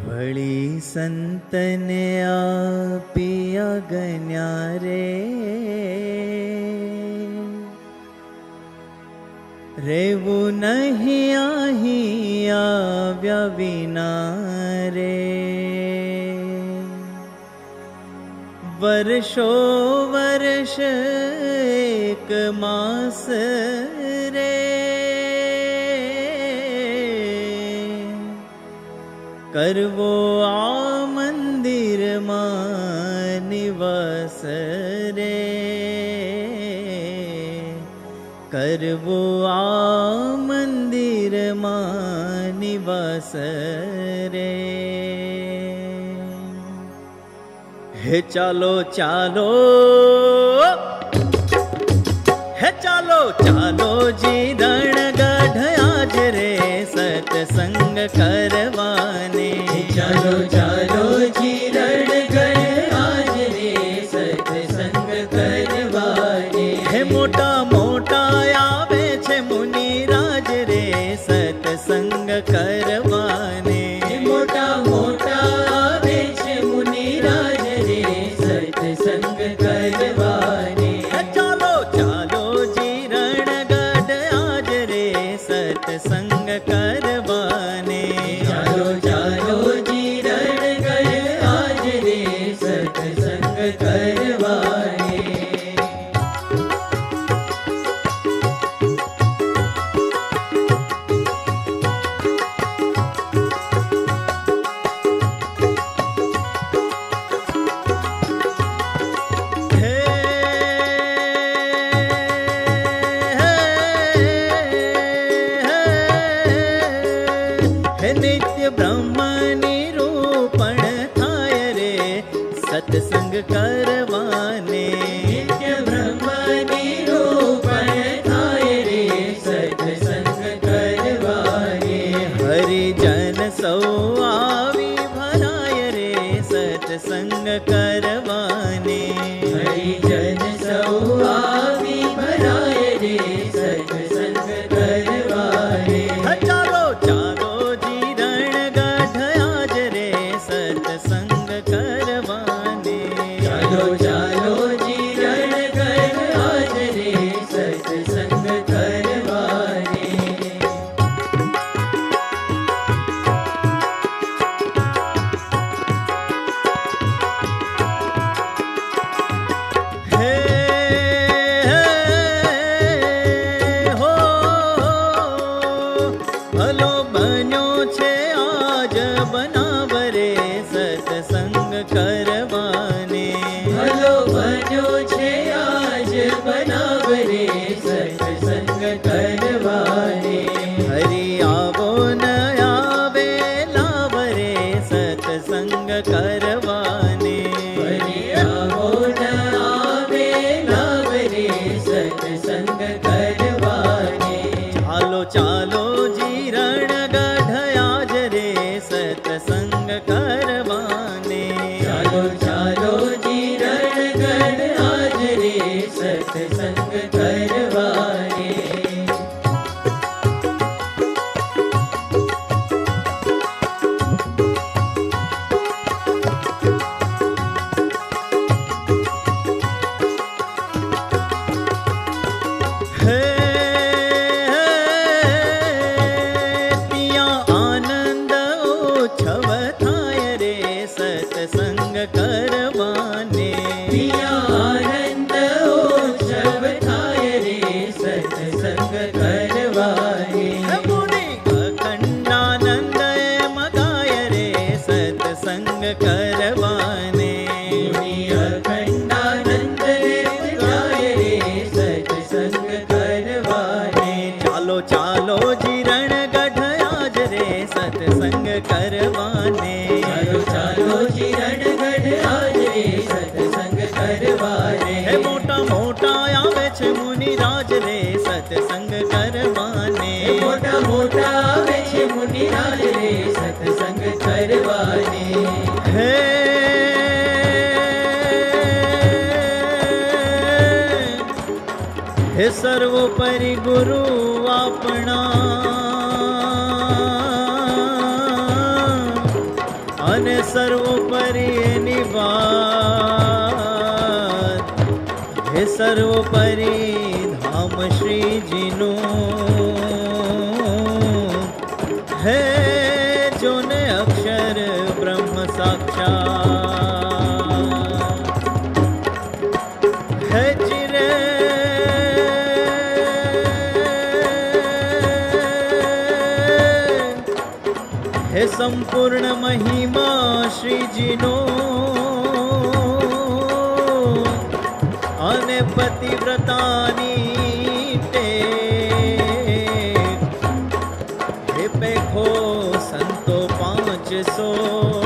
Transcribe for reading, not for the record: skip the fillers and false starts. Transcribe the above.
વળી સંતને આપી આજ્ઞા રે, રેવું નહીં અહીં આવ્યા વિના રે. વર્ષો વર્ષ એક માસ રે, કરવો આ મંદિરમાં નિવાસ રે, કરવો આ મંદિરમાં નિવાસ રે. હે ચાલો ચાલો, હે ચાલો ચાલો જીરણ ગઢ આજ રે સત્સંગ કરવાને. ચાલો ચાલો જીરણ ગઢ આજ રે સત્સંગ કરવાને. હે મોટા મોટા આવે છે મુનિરાજ રે સત્સંગ કરવાને. મોટા મોટા આવે છે મુનિરાજ રે સત્સંગ કરવાને. ચાલો ચાલો જીરણ ગઢ આજ રે સત્સંગ કરવાને. ચાલો ચાલો જીરણ ગઢ આજ રે સત્સંગ કરવાને. નિત્ય બ્રહ્મ નિરૂપણ થાય રે સત્સંગ કરવાને. નિત્ય બ્રહ્મ નિરૂપણ થાય રે સત્સંગ કરવાને. હરિજન સૌ આવી ભરાય રે સત્સંગ કરવાને. હરિજન સૌ આવી ભરાય રે સત્સંગ કરવાને. ચાલો ચાલો જીરણ ગઢ આજ રે સત્સંગ કરવાને. ચાલો ચાલો જીરણ ગઢ આજ રે સત્સંગ કરવાને. હે હો ભલો બન્યો છે આજ બનાવ રે સત્સંગ કરવાને. ભલો બન્યો છે આજ બનાવ રે સત્સંગ કરવાને. હરિ આવો ન આવે લાવ રે સત્સંગ કરવાને. હરિ આવો ન આવે લાવ રે સત્સંગ કરવાને. ચાલો ચાલો જીરણ ગઢ આજ રે સત્સંગ કરવાને. ચાલો ચાલો જીરણ ગઢ આજ રે સત્સંગ કરવાને. હે ત્યાં આનંદ ઉત્સવ થાય રે સત્સંગ કરવાને. પિયા આનંદ ઉત્સવ થાય રે સત્સંગ કરવાને. મુનિ અખંડાનંદ મગાય રે સત્સંગ કરવાને. મુનિ અખંડાનંદ જાય રે સત્સંગ કરવાને. ચાલો ચાલો જીરણ ગઢ આજ રે સત્સંગ કરવાને. ચાલો ચાલો જીરણ ગઢ આજ રે સત્સંગ કરવાને. હે મોટા મોટા આવે છે મુનિરાજ રે સત્સંગ કરવાને. મોટા મોટા આવે છે મુનિરાજ રે સત્સંગ કરવાને. હે હે સર્વોપરી ગુરુ આપણા અને સર્વોપરી એની વાત, હે સર્વોપરી ધામ શ્રીજીનું, હે જોને અક્ષર બ્રહ્મ સાક્ષાત, હે ચિરે હે સંપૂર્ણ મહિમા શ્રીજીનો, અને પતિવ્રતાની ટેક, હે પેખો સંતો 500